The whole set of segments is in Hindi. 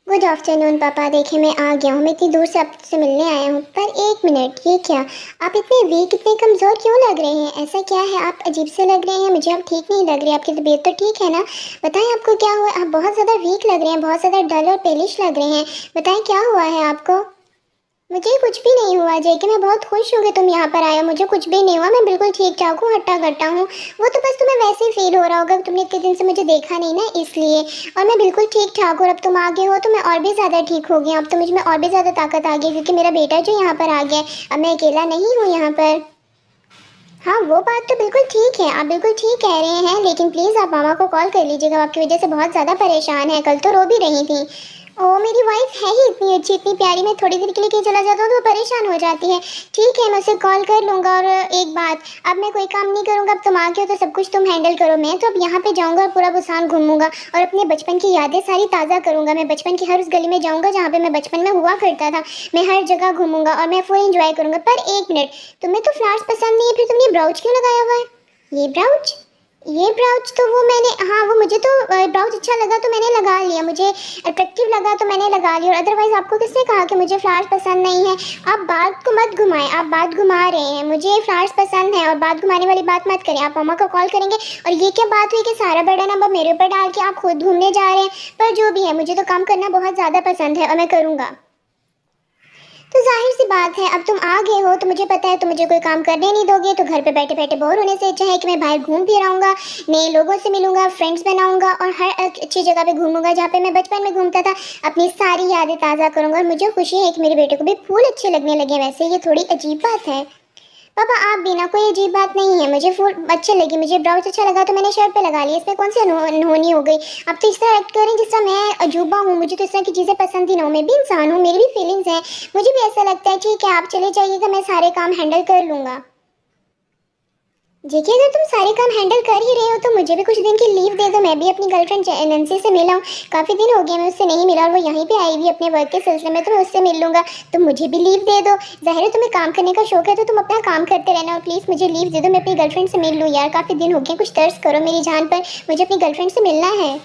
गुड आफ्टरनून पापा। देखे मैं आ गया हूँ। मैं इतनी दूर से आपसे मिलने आया हूँ, पर एक मिनट, ये क्या? आप इतने वीक, इतने कमज़ोर क्यों लग रहे हैं? ऐसा क्या है? आप अजीब से लग रहे हैं, मुझे आप ठीक नहीं लग रहे। आपकी तबीयत तो ठीक है ना? बताएं आपको क्या हुआ? आप बहुत ज़्यादा वीक लग रहे हैं, बहुत ज़्यादा डल और पेलिश लग रहे हैं। बताएं क्या हुआ है आपको? मुझे कुछ भी नहीं हुआ जेके, मैं बहुत खुश हूँ कि तुम यहाँ पर आए हो। मुझे कुछ भी नहीं हुआ, मैं बिल्कुल ठीक ठाक हूँ, हट्टा कट्टा हूँ। वो तो बस तुम्हें वैसे ही फील हो रहा होगा, तुमने इतने दिन से मुझे देखा नहीं ना, इसलिए। और मैं बिल्कुल ठीक ठाक हूँ। अब तुम आ गए हो तो मैं और भी ज़्यादा ठीक हो गई। अब तो मुझ में और भी ज़्यादा ताकत आ गई, क्योंकि मेरा बेटा जो यहाँ पर आ गया है। अब मैं अकेला नहीं हूँ यहाँ पर। हाँ, वो बात तो बिल्कुल ठीक है, आप बिल्कुल ठीक कह रहे हैं, लेकिन प्लीज़ आप मामा को कॉल कर लीजिएगा। आपकी वजह से बहुत ज़्यादा परेशान है, कल तो रो भी रही थी। ओ, मेरी वाइफ है ही इतनी अच्छी, इतनी प्यारी। मैं थोड़ी देर के लिए कहीं चला जाता हूँ तो वो परेशान हो जाती है। ठीक है, मैं उसे कॉल कर लूँगा। और एक बात, अब मैं कोई काम नहीं करूँगा, अब तुम आ गए हो तो सब कुछ तुम हैंडल करो। मैं तो अब यहाँ पे जाऊँगा और पूरा बुसान घूमूंगा और अपने बचपन की यादें सारी ताज़ा करूँगा। मैं बचपन की हर उस गली में जाऊँगा जहाँ पे मैं बचपन में हुआ करता था। मैं हर जगह घूमूंगा और मैं फुल इंजॉय करूँगा। पर एक मिनट, तुम्हें तो फ्लावर्स पसंद नहीं है, फिर तुमने ब्राउच क्यों लगाया हुआ है? ये ब्राउच तो वो मैंने, हाँ, वो मुझे तो ब्राउच अच्छा लगा तो मैंने लगा लिया। मुझे अट्रैक्टिव लगा तो मैंने लगा लिया। और अदरवाइज़ आपको किसने कहा कि मुझे फ्लावर्स पसंद नहीं है? आप बात को मत घुमाएं, आप बात घुमा रहे हैं। मुझे फ्लावर्स पसंद है और बात घुमाने वाली बात मत करें। आप मामा को कॉल करेंगे और ये क्या बात हुई कि सारा बर्डन अब मेरे ऊपर डाल के आप खुद घूमने जा रहे हैं? पर जो भी है, मुझे तो काम करना बहुत ज़्यादा पसंद है और मैं करूँगा। तो जाहिर सी बात है, अब तुम आ गए हो तो मुझे पता है तुम मुझे कोई काम करने नहीं दोगे, तो घर पे बैठे बैठे बोर होने से अच्छा है कि मैं बाहर घूम फिर आऊँगा, नए लोगों से मिलूंगा, फ्रेंड्स बनाऊंगा और हर अच्छी जगह पे घूमूंगा जहाँ पे मैं बचपन में घूमता था। अपनी सारी यादें ताज़ा करूँगा। और मुझे खुशी है कि मेरे बेटे को भी फूल अच्छे लगने लगे। वैसे ये थोड़ी अजीब बात है पापा, आप भी ना, कोई अजीब बात नहीं है। मुझे फूल अच्छे लगे, मुझे ब्लाउज अच्छा लगा तो मैंने शर्ट पे लगा लिया। इसमें कौन सी अनहोनी हो गई? आप तो इस तरह एक्ट करें जिस तरह मैं अजूबा हूँ। मुझे तो इस तरह की चीज़ें पसंद ही ना हो। मैं भी इंसान हूँ, मेरी भी फीलिंग्स हैं। मुझे भी ऐसा लगता है। ठीक है, आप चले जाइएगा, मैं सारे काम हैंडल कर लूँगा। देखिए, अगर तुम सारे काम हैंडल कर ही रहे हो तो मुझे भी कुछ दिन की लीव दे दो। मैं भी अपनी गर्लफ्रेंड नैन्सी से मिला हूँ, काफ़ी दिन हो गए मैं उससे नहीं मिला और वो यहीं पे आई हुई अपने वर्क के सिलसिले में, तो मैं उससे मिल लूँगा। तो मुझे भी लीव दे दो। ज़ाहिर है तुम्हें काम करने का शौक है तो तुम अपना काम करते रहना, और प्लीज़ मुझे लीव दे दो, मैं अपनी गर्लफ्रेंड से मिल लूँ। यार, काफ़ी दिन हो गए, कुछ तरस करो मेरी जान पर, मुझे अपनी गर्लफ्रेंड से मिलना है।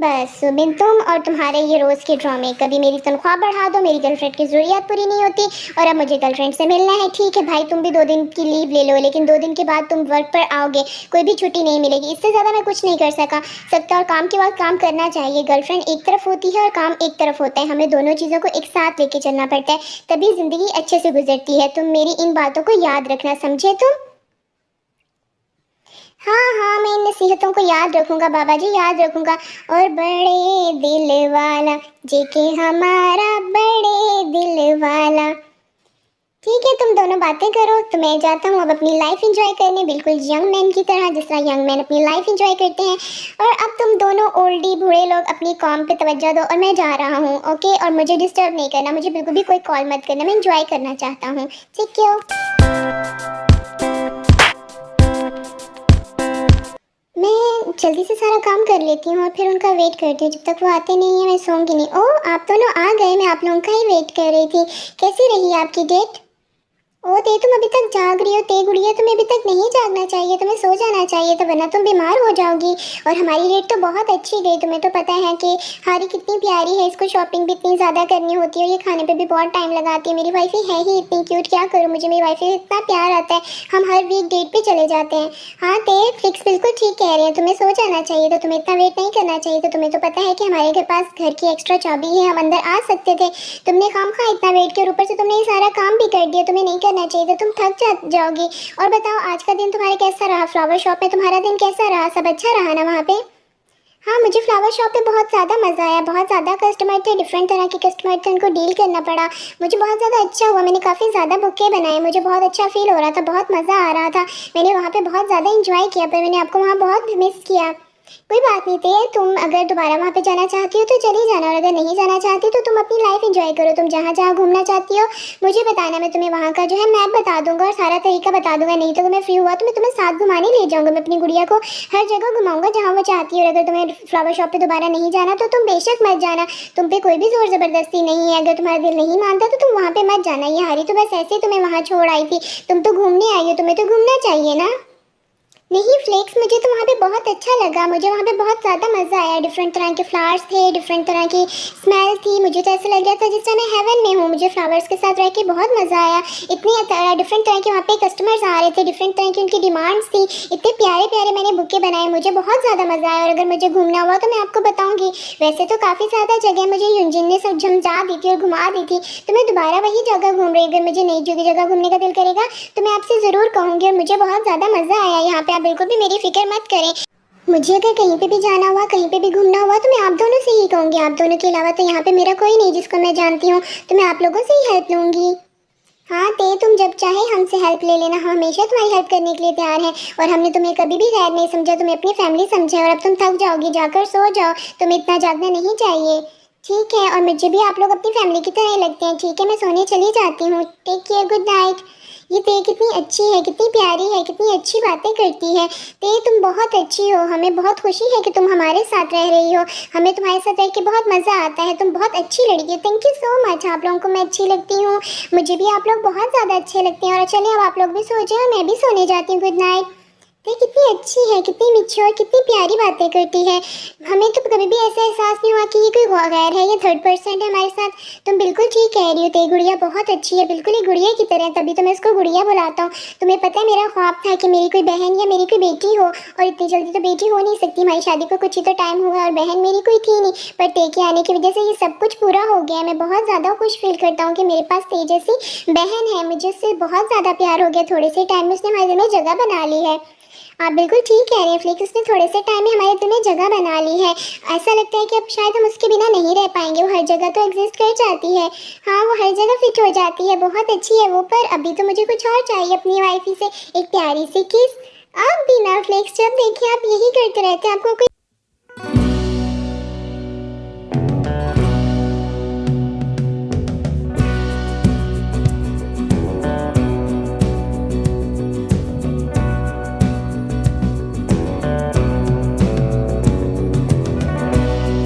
बस सुबिन, तुम और तुम्हारे ये रोज़ के ड्रामे। कभी मेरी तनख्वाह बढ़ा दो, मेरी गर्लफ्रेंड की ज़रूरियात पूरी नहीं होती, और अब मुझे गर्लफ्रेंड से मिलना है। ठीक है भाई, तुम भी 2 दिन की लीव ले लो, लेकिन 2 दिन के बाद तुम वर्क पर आओगे, कोई भी छुट्टी नहीं मिलेगी। इससे ज़्यादा मैं कुछ नहीं कर सकता। और काम के बाद काम करना चाहिए। गर्लफ्रेंड एक तरफ होती है और काम एक तरफ होता है। हमें दोनों चीज़ों को एक साथ लेके चलना पड़ता है, तभी ज़िंदगी अच्छे से गुजरती है। तुम मेरी इन बातों को याद रखना, समझे तुम? हाँ हाँ, मैं इन नसीहतों को याद रखूंगा बाबा जी, याद रखूंगा। और बड़े दिल वाला, जेके हमारा बड़े दिल वाला। ठीक है, तुम दोनों बातें करो तो मैं जाता हूँ अब अपनी लाइफ एंजॉय करने, बिल्कुल यंग मैन की तरह, जिस तरह यंग मैन अपनी लाइफ एंजॉय करते हैं। और अब तुम दोनों ओल्डी बूढ़े लोग अपनी काम पे तवज्जो दो, और मैं जा रहा हूँ, ओके? और मुझे डिस्टर्ब नहीं करना, मुझे बिल्कुल भी कोई कॉल मत करना, मैं एंजॉय करना चाहता हूँ। ठीक है, मैं जल्दी से सारा काम कर लेती हूँ और फिर उनका वेट करती हूँ। जब तक वो आते नहीं है मैं सोऊंगी नहीं। ओह, आप दोनों आ गए, मैं आप लोगों का ही वेट कर रही थी। कैसी रही आपकी डेट? ओ ते तुम अभी तक जाग रही हो, ते गुड़िया तुम्हें अभी तक नहीं जागना चाहिए, तुम्हें सो जाना चाहिए था, वरना तुम बीमार हो जाओगी। और हमारी रेट तो बहुत अच्छी गई, तुम्हें तो पता है कि हारी कितनी प्यारी है, इसको शॉपिंग भी इतनी ज़्यादा करनी होती है और ये खाने पे भी बहुत टाइम लगाती है। मेरी वाइफी है ही इतनी क्यूट, क्या करूँ, मुझे मेरी वाइफी इतना प्यार आता है, हम हर वीक डेट पे चले जाते हैं। हाँ ते फ्लिक्स बिल्कुल ठीक कह रहे हैं, तुम्हें सो जाना चाहिए, तो तुम्हें इतना वेट नहीं करना चाहिए। तो तुम्हें तो पता है कि हमारे के पास घर की एक्स्ट्रा चाबी है, हम अंदर आ सकते थे, तुमने खाम खा इतना वेट किया और ऊपर से तुमने ये सारा काम भी कर दिया, तुम्हें नहीं करना चाहिए था, तुम जाओगी। और बताओ आज का दिन तुम्हारे कैसा रहा, फ्लावर शॉप में तुम्हारा दिन कैसा रहा, सब अच्छा रहा ना वहाँ पे? हाँ मुझे फ्लावर शॉप पे बहुत ज़्यादा मज़ा आया, बहुत ज़्यादा कस्टमर थे, डिफरेंट तरह के कस्टमर थे, उनको डील करना पड़ा, मुझे बहुत ज़्यादा अच्छा हुआ, मैंने काफ़ी ज़्यादा बुके बनाए, मुझे बहुत अच्छा फील हो रहा था, बहुत मज़ा आ रहा था, मैंने वहाँ पे बहुत ज़्यादा इंजॉय किया, पर मैंने आपको वहाँ बहुत मिस किया। कोई बात नहीं थे, तुम अगर दोबारा वहाँ पे जाना चाहती हो तो चली जाना, और अगर नहीं जाना चाहती तो तुम अपनी लाइफ एंजॉय करो, तुम जहाँ जहाँ घूमना चाहती हो मुझे बताना, मैं तुम्हें वहाँ का जो है मैप बता दूंगा और सारा तरीका बता दूंगा। नहीं तो मैं फ्री हुआ तो मैं तुम्हें साथ घुमाने ले जाऊंगा, मैं अपनी गुड़िया को हर जगह घुमाऊंगा जहाँ वो चाहती है। और अगर तुम्हें फ्लावर शॉप पे दोबारा नहीं जाना तो तुम बेशक मत जाना, तुम पे कोई भी जोर जबरदस्ती नहीं है, अगर तुम्हारा दिल नहीं मानता तो तुम वहाँ पे मत जाना। ये हारी तो बस ऐसे ही तुम्हें वहाँ छोड़ आई थी, तुम तो घूमने आई हो, तुम्हें तो घूमना चाहिए ना। नहीं फ्लेक्स, मुझे तो वहाँ पे बहुत अच्छा लगा, मुझे वहाँ पे बहुत ज़्यादा मज़ा आया, डिफरेंट तरह के फ्लावर्स थे, डिफरेंट तरह की स्मेल थी, मुझे तो ऐसा लग रहा था जिस मैं हेवन में हूँ, मुझे फ्लावर्स के साथ रह के बहुत मज़ा आया। इतनी डिफरेंट तरह के वहाँ पे कस्टमर्स आ रहे थे, डिफरेंट तरह की उनकी डिमांड्स थी, इतने प्यारे प्यारे मैंने बुके बनाए, मुझे बहुत ज़्यादा मज़ा आया। और अगर मुझे घूमना हुआ तो मैं आपको बताऊँगी, वैसे तो काफ़ी ज़्यादा जगह मुझे यूंजिन ने सब झमझा दी थी और घुमा दी थी, तो मैं दोबारा वही जगह घूम रही, अगर मुझे नई जगह घूमने का दिल करेगा तो मैं आपसे ज़रूर कहूँगी। और मुझे बहुत ज़्यादा मज़ा आया यहाँ पे, आप बिल्कुल भी मेरी फिक्र मत करें, मुझे अगर कहीं पे भी जाना हुआ, कहीं पे भी घूमना हुआ तो मैं आप दोनों से ही कहूँगी, आप दोनों के अलावा तो यहाँ पे मेरा कोई नहीं जिसको मैं जानती हूँ, तो मैं आप लोगों से ही हेल्प लूँगी। हाँ ते तुम जब चाहे हमसे हेल्प ले लेना, हम हमेशा तुम्हारी हेल्प करने के लिए तैयार हैं, और हमने तुम्हें कभी भी गैर नहीं समझा, तुम्हें अपनी फैमिली समझा, और अब तुम थक जाओगी, जाकर सो जाओ, तुम्हें इतना जागना नहीं चाहिए। ठीक है, और मुझे भी आप लोग अपनी फैमिली की तरह ही लगते हैं। ठीक है, मैं सोने चली जाती हूँ, टेक केयर, गुड नाइट। ये ते कितनी अच्छी है, कितनी प्यारी है, कितनी अच्छी बातें करती है। ते तुम बहुत अच्छी हो, हमें बहुत खुशी है कि तुम हमारे साथ रह रही हो, हमें तुम्हारे साथ रह के बहुत मज़ा आता है, तुम बहुत अच्छी लड़की हो। थैंक यू सो मच, आप लोगों को मैं अच्छी लगती हूँ, मुझे भी आप लोग बहुत ज़्यादा अच्छे लगते हैं। और चलिए अब आप लोग भी सो जाओ, मैं भी सोने जाती हूँ, गुड नाइट। ये कितनी अच्छी है, कितनी मिच्योर, कितनी प्यारी बातें करती है, हमें तो कभी भी ऐसा एहसास नहीं हुआ कि ये कोई गैर है, ये थर्ड पर्सन है हमारे साथ। तुम बिल्कुल ठीक कह रही हो, तेरी गुड़िया बहुत अच्छी है, बिल्कुल ही गुड़िया की तरह, तभी तो मैं इसको गुड़िया बुलाता हूँ। तुम्हें पता है मेरा ख्वाब था कि मेरी कोई बहन या मेरी कोई बेटी हो, और इतनी जल्दी तो बेटी हो नहीं सकती, हमारी शादी को कुछ ही तो टाइम हुआ और बहन मेरी कोई थी नहीं, पर ते के आने की वजह से ये सब कुछ पूरा हो गया। मैं बहुत ज़्यादा खुश फील करता हूँ कि मेरे पास ते जैसी बहन है, मुझे उससे बहुत ज़्यादा प्यार हो गया, थोड़े से टाइम में उसने हमारे दिल में जगह बना ली है। आप बिल्कुल ठीक कह रहे हैं फ्लिक्स, उसने थोड़े से टाइम में हमारे दिल में जगह बना ली है, ऐसा लगता है कि अब शायद हम उसके बिना नहीं रह पाएंगे, वो हर जगह तो एग्जिस्ट कर जाती है, हाँ वो हर जगह फिट हो जाती है, बहुत अच्छी है वो। पर अभी तो मुझे कुछ और चाहिए अपनी वाइफी से, एक प्यारी सी किस। आप भी ना फ्लिक्स, जब देखिए आप यही करते रहते हैं, आपको कोई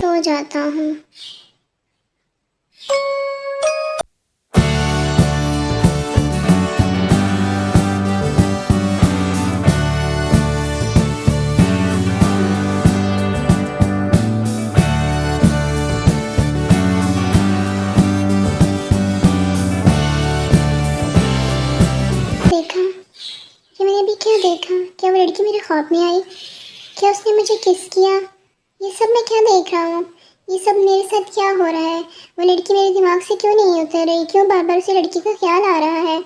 सो जाता हूँ। देखा, ये मैंने अभी क्या देखा, क्या वो लड़की मेरे ख्वाब में आई, क्या उसने मुझे किस किया, ये सब मैं क्या देख रहा हूँ, ये सब मेरे साथ क्या हो रहा है, वो लड़की मेरे दिमाग से क्यों नहीं उतर रही, क्यों बार बार उसी लड़की का ख्याल आ रहा है,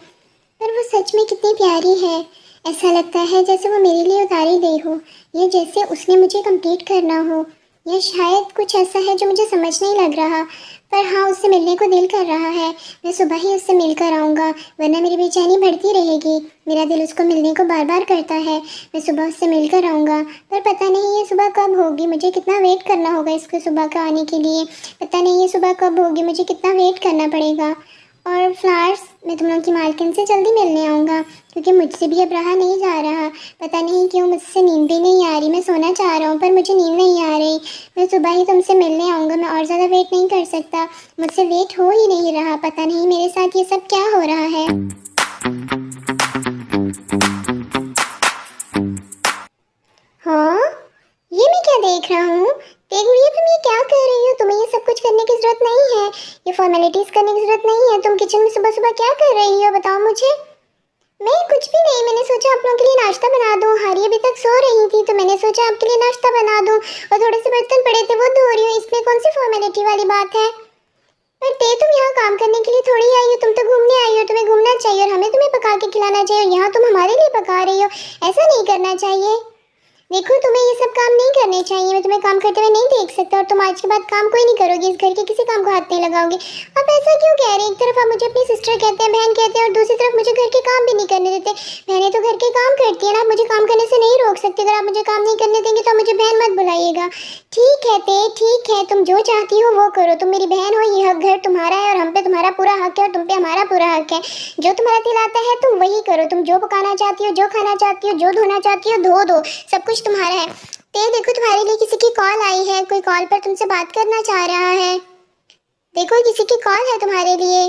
पर वो सच में कितनी प्यारी है, ऐसा लगता है जैसे वो मेरे लिए उतारी गई हो, या जैसे उसने मुझे कंप्लीट करना हो, या शायद कुछ ऐसा है जो मुझे समझ नहीं लग रहा। पर हाँ, उससे मिलने को दिल कर रहा है, मैं सुबह ही उससे मिलकर आऊँगा, वरना मेरी बेचैनी बढ़ती रहेगी, मेरा दिल उसको मिलने को बार बार करता है, मैं सुबह उससे मिलकर आऊँगा। पर पता नहीं ये सुबह कब होगी, मुझे कितना वेट करना होगा इसको सुबह का आने के लिए, पता नहीं ये सुबह कब होगी, मुझे कितना वेट करना पड़ेगा। और फ्लावर्स, मैं तुम लोग की मालकिन से जल्दी मिलने आऊँगा, क्योंकि मुझसे भी अब रहा नहीं जा रहा, पता नहीं क्यों मुझसे नींद भी नहीं आ रही, मैं सोना चाह रहा हूँ पर मुझे नींद नहीं आ रही, मैं सुबह ही तुमसे मिलने आऊँगा, मैं और ज़्यादा वेट नहीं कर सकता, मुझसे वेट हो ही नहीं रहा, पता नहीं मेरे साथ ये सब क्या हो रहा है। हाँ, ये मैं क्या देख रहा हूँ? ते गुड़िया, तुम ये क्या कर रही हो? तुम्हें ये सब कुछ करने की जरूरत नहीं है, ये फॉर्मेलिटीज करने की जरूरत नहीं है। तुम किचन में सुबह सुबह क्या कर रही हो, बताओ मुझे। मैं कुछ भी नहीं, मैंने सोचा आप लोगों के लिए नाश्ता बना दूं। हारी अभी तक सो रही थी तो मैंने सोचा आपके लिए नाश्ता बना दूं, और थोड़े से बर्तन पड़े थे वो धो रही हूँ। इसमें कौन सी फॉर्मेलिटी वाली बात है? पर ते, तुम यहाँ काम करने के लिए थोड़ी आई हो, तुम तो घूमने आई हो। तुम्हें घूमना चाहिए और हमें तुम्हें पका के खिलाना चाहिए। यहाँ तुम हमारे लिए पका रही हो, ऐसा नहीं करना चाहिए। देखो, तुम्हें ये सब काम नहीं करने चाहिए। मैं तुम्हें काम करते हुए नहीं देख सकता, और तुम आज के बाद काम कोई नहीं करोगी, इस घर के किसी काम को हाथ नहीं लगाओगी। आप ऐसा क्यों कह रहे हैं? एक तरफ आप मुझे अपनी सिस्टर कहते हैं, बहन कहते हैं, और दूसरी तरफ मुझे घर के काम भी नहीं करने देते। बहनें तो घर के काम करती है ना, आप मुझे काम करने से नहीं रोक सकते। अगर आप मुझे काम नहीं करने देंगे तो मुझे बहन मत बुलाइएगा। ठीक है ते, ठीक है, तुम जो चाहती हो वो करो। तुम मेरी बहन हो, ये घर तुम्हारा है, और हम पे तुम्हारा पूरा हक है, और तुम पे हमारा पूरा हक है। जो तुम्हारा दिल आता है तुम वही करो। तुम जो पकाना चाहती हो, जो खाना चाहती हो, जो धोना चाहती हो धो दो, सब कुछ तुम्हारा है। ते, देखो, तुम्हारे लिए किसी की कॉल आई है, कोई कॉल पर तुमसे बात करना चाह रहा है। देखो, किसी की कॉल है तुम्हारे लिए।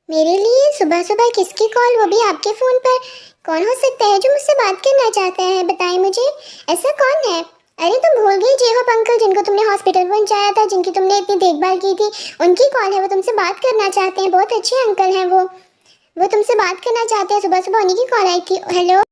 मेरे लिए? सुबह सुबह किसकी कॉल, वो भी आपके फ़ोन पर? कौन हो सकता है जो मुझसे बात करना चाहता है, बताएं मुझे। ऐसा कौन है? अरे, तुम भूल गई जेहोप अंकल, जिनको तुमने हॉस्पिटल पहुंचाया था, जिनकी तुमने इतनी देखभाल की थी। उनकी कॉल है, वो तुमसे बात करना चाहते हैं। बहुत अच्छे अंकल हैं वो तुमसे बात करना चाहते हैं। सुबह सुबह उन्हीं की कॉल आई थी। हेलो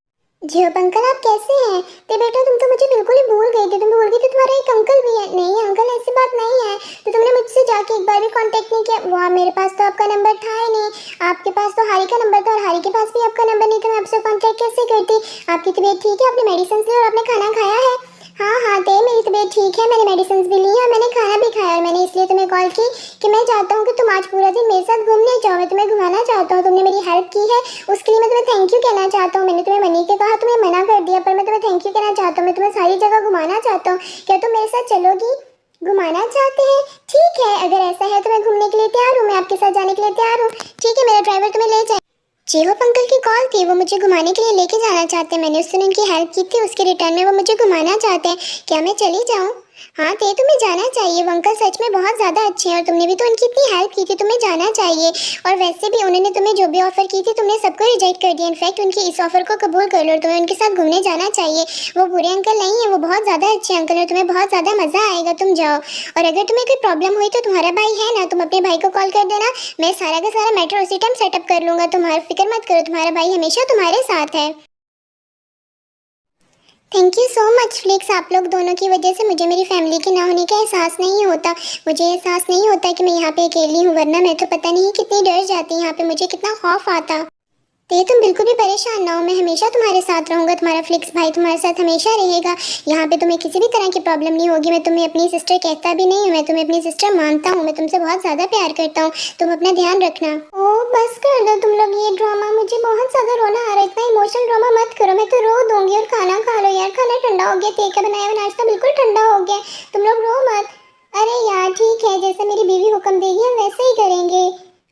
जियोप अंकल, आप कैसे हैं? तो बेटा, तुम तो मुझे बिल्कुल ही भूल गई थी। तुम भूल गई थी तुम्हारा एक अंकल भी है। नहीं अंकल, ऐसी बात नहीं है। तो तुमने मुझसे जाके एक बार भी कांटेक्ट नहीं किया? वहाँ मेरे पास तो आपका नंबर था ही नहीं। आपके पास तो हारी का नंबर था, और हारी के पास भी आपका नंबर नहीं था। मैं आपसे कांटेक्ट कैसे करती? आपकी तबीयत ठीक है? आपने मेडिसिन ली और आपने खाना खाया है? हाँ ते, मेरी तबीयत ठीक है, मैंने मेडिसिन भी ली है, मैंने खाना भी खाया। और मैंने इसलिए तुम्हें कॉल की कि मैं चाहता हूँ कि तुम आज पूरा दिन मेरे साथ घूमने जाओ। मैं तुम्हें घुमाना चाहता हूँ। तुमने मेरी हेल्प की है, उसके लिए मैं तुम्हें थैंक यू कहना चाहता हूँ। मैंने तुम्हें मनी के कहा, तुम्हें मना कर दिया, पर मैं तुम्हें थैंक यू कहना चाहता हूँ। मैं तुम्हें सारी जगह घुमाना चाहता हूँ। क्या तुम मेरे साथ चलोगी? घुमाना चाहते हैं? ठीक है, अगर ऐसा है तो मैं घूमने के लिए तैयार हूँ, मैं आपके साथ जाने के लिए तैयार हूँ। ठीक है, मेरा ड्राइवर तुम्हें ले जाए। जेहोप अंकल की कॉल थी, वो मुझे घुमाने के लिए लेके जाना चाहते हैं। मैंने उस दिन उनकी हेल्प की थी, उसके रिटर्न में वो मुझे घुमाना चाहते हैं। क्या मैं चली जाऊँ? हाँ ते, तुम्हें जाना चाहिए। वो अंकल सच में बहुत ज़्यादा अच्छे हैं, और तुमने भी तो उनकी इतनी हेल्प की थी, तुम्हें जाना चाहिए। और वैसे भी उन्होंने तुम्हें जो भी ऑफ़र की थी, तुमने सबको रिजेक्ट कर दिया। इनफैक्ट उनकी इस ऑफ़र को कबूल कर लो, और तुम्हें उनके साथ घूमने जाना चाहिए। वो बुरे अंकल नहीं है, वो बहुत ज़्यादा अच्छे अंकल हैं, तुम्हें बहुत ज़्यादा मज़ा आएगा। तुम जाओ। और अगर तुम्हें कोई प्रॉब्लम हुई तो तुम्हारा भाई है ना, तुम अपने भाई को कॉल कर देना। मैं सारा का सारा मैटर उसी टाइम सेटअप कर लूँगा। तुम्हारी फिक्र मत करो, तुम्हारा भाई हमेशा तुम्हारे साथ है। Thank you so much flix, आप लोग दोनों की वजह से मुझे मेरी फैमिली के ना होने का एहसास नहीं होता। मुझे एहसास नहीं होता कि मैं यहाँ पे अकेली हूँ, वरना मैं तो पता नहीं कितनी डर जाती। यहाँ पे मुझे कितना खौफ आता। तो ये तुम बिल्कुल भी परेशान ना हो, मैं हमेशा तुम्हारे साथ रहूँगा। तुम्हारा फ्लिक्स भाई तुम्हारे साथ हमेशा रहेगा। यहाँ पे तुम्हें किसी भी तरह की प्रॉब्लम नहीं होगी। मैं तुम्हें अपनी सिस्टर कहता भी नहीं हूँ, मैं तुम्हें अपनी सिस्टर मानता हूँ। मैं तुमसे बहुत ज़्यादा प्यार करता हूँ। तुम अपना ध्यान रखना। ओह, बस कर दो तुम लोग ये ड्रामा, मुझे बहुत ज़्यादा रोना आ रहा है। इतना इमोशनल ड्रामा मत करो, मैं तो रो दूँगी। और खाना खा लो यार, खाना ठंडा हो गया। तेज का बनाया हुआ नाश्ता बिल्कुल ठंडा हो गया। तुम लोग रो मत। अरे यार ठीक है, जैसे मेरी बीवी हुक्म देगी हम वैसे ही करेंगे।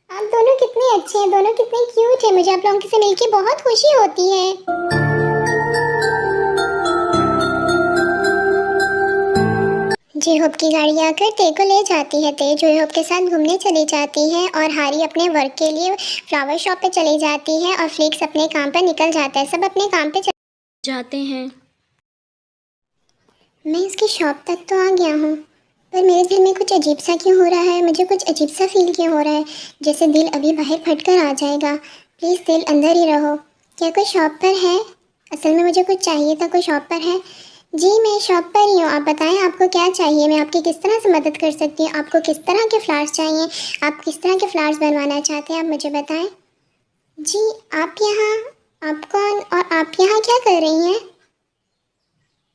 आप दोनों कितने अच्छे हैं, दोनों कितने क्यूट हैं। मुझे आप लोगों से मिलके बहुत खुशी होती है। जेहोप की गाड़ी आकर ते को ले जाती है। ते जेहोप के साथ घूमने चली जाती है, और हारी अपने वर्क के लिए फ्लावर शॉप पे चली जाती है, और फ्लिक्स अपने काम पर निकल जाता है। सब अपने काम पे जाते हैं। मैं इसकी शॉप तक तो आ गया हूँ, पर मेरे दिल में कुछ अजीब सा क्यों हो रहा है। मुझे कुछ अजीब सा फील क्यों हो रहा है, जैसे दिल अभी बाहर फटकर आ जाएगा। प्लीज़ दिल अंदर ही रहो। क्या कोई शॉप पर है? असल में मुझे कुछ चाहिए था। कोई शॉप पर है? जी मैं शॉप पर ही हूँ। आप बताएं आपको क्या चाहिए, मैं आपकी किस तरह से मदद कर सकती हूँ। आपको किस तरह के फ्लावर्स चाहिए, आप किस तरह के फ्लावर्स बनवाना चाहते हैं, आप मुझे बताएं। जी आप यहाँ, आप कौन और आप यहाँ क्या कर रही हैं?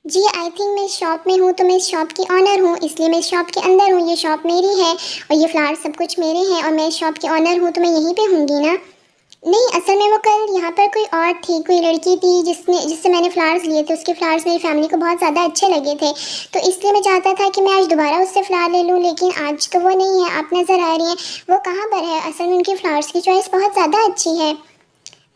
जी आई थिंक मैं इस शॉप में हूँ, तो मैं इस शॉप की ऑनर हूँ, इसलिए मैं इस शॉप के अंदर हूँ। ये शॉप मेरी है और ये फ्लावर्स सब कुछ मेरे हैं, और मैं इस शॉप की ऑनर हूँ, तो मैं यहीं पे होंगी ना। नहीं असल में वो कल यहाँ पर कोई और थी, कोई लड़की थी जिससे मैंने फ्लावर्स लिए थे। उसके फ्लावर्स मेरी फैमिली को बहुत ज़्यादा अच्छे लगे थे, तो इसलिए मैं चाहता था कि मैं आज दोबारा उससे फ्लावर ले लूँ, लेकिन आज तो वो नहीं है। आप नज़र आ रही हैं, वो कहाँ पर है? असल में उनकी फ्लावर्स की चॉइस बहुत ज़्यादा अच्छी है।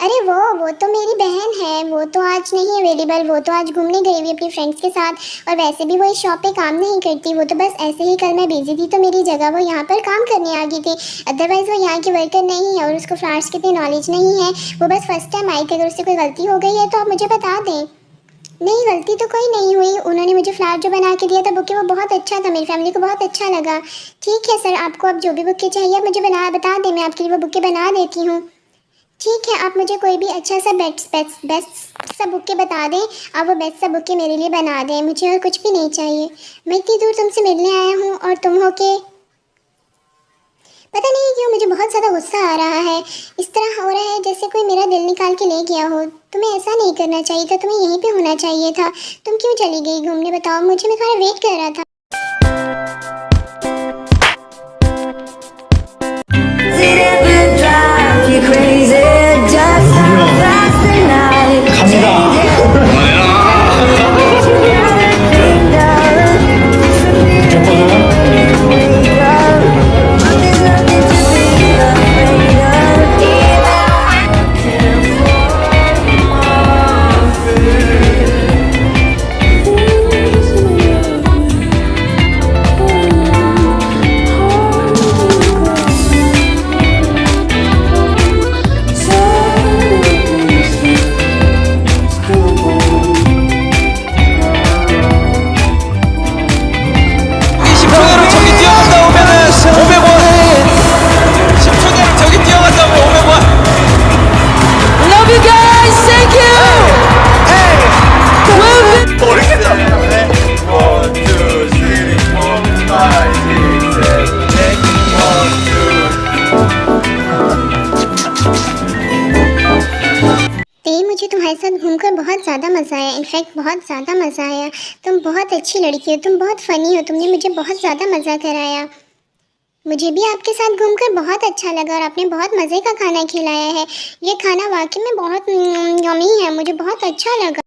अरे वो तो मेरी बहन है, वो तो आज नहीं अवेलेबल, वो तो आज घूमने गई हुई अपनी फ्रेंड्स के साथ। और वैसे भी वो इस शॉप पे काम नहीं करती, वो तो बस ऐसे ही कल मैं बिजी थी तो मेरी जगह वो यहाँ पर काम करने आ गई थी। अदरवाइज़ वो यहाँ की वर्कर नहीं है और उसको फ्लावर्स की इतनी नॉलेज नहीं है। वो बस फर्स्ट टाइम आई थी, अगर उससे कोई गलती हो गई है तो आप मुझे बता दें। नहीं, गलती तो कोई नहीं हुई, उन्होंने मुझे फ्लावर जो बना के दिया था बुके, वो बहुत अच्छा था, मेरी फैमिली को बहुत अच्छा लगा। ठीक है सर, आपको अब जो भी बुके चाहिए आप मुझे बता दें, मैं आपके लिए वो बुके बना देती हूँ। ठीक है, आप मुझे कोई भी अच्छा सा बेस्ट सा बुके बता दें। आप वो बेस्ट सा बुके मेरे लिए बना दें, मुझे और कुछ भी नहीं चाहिए। मैं इतनी दूर तुमसे मिलने आया हूँ और तुम हो के पता नहीं क्यों मुझे बहुत ज़्यादा गुस्सा आ रहा है। इस तरह हो रहा है जैसे कोई मेरा दिल निकाल के ले गया हो। तुम्हें ऐसा नहीं करना चाहिए था, तुम्हें यहीं पे होना चाहिए था। तुम क्यों चली गई घूमने, बताओ मुझे, मैं तुम्हारा वेट कर रहा था। मुझे तुम्हारे साथ घूमकर बहुत ज़्यादा मज़ा आया, इनफैक्ट बहुत ज़्यादा मज़ा आया। तुम बहुत अच्छी लड़की हो, तुम बहुत फ़नी हो, तुमने मुझे बहुत ज़्यादा मज़ा कराया। मुझे भी आपके साथ घूमकर बहुत अच्छा लगा और आपने बहुत मज़े का खाना खिलाया है। ये खाना वाकई में बहुत यम्मी है, मुझे बहुत अच्छा लगा।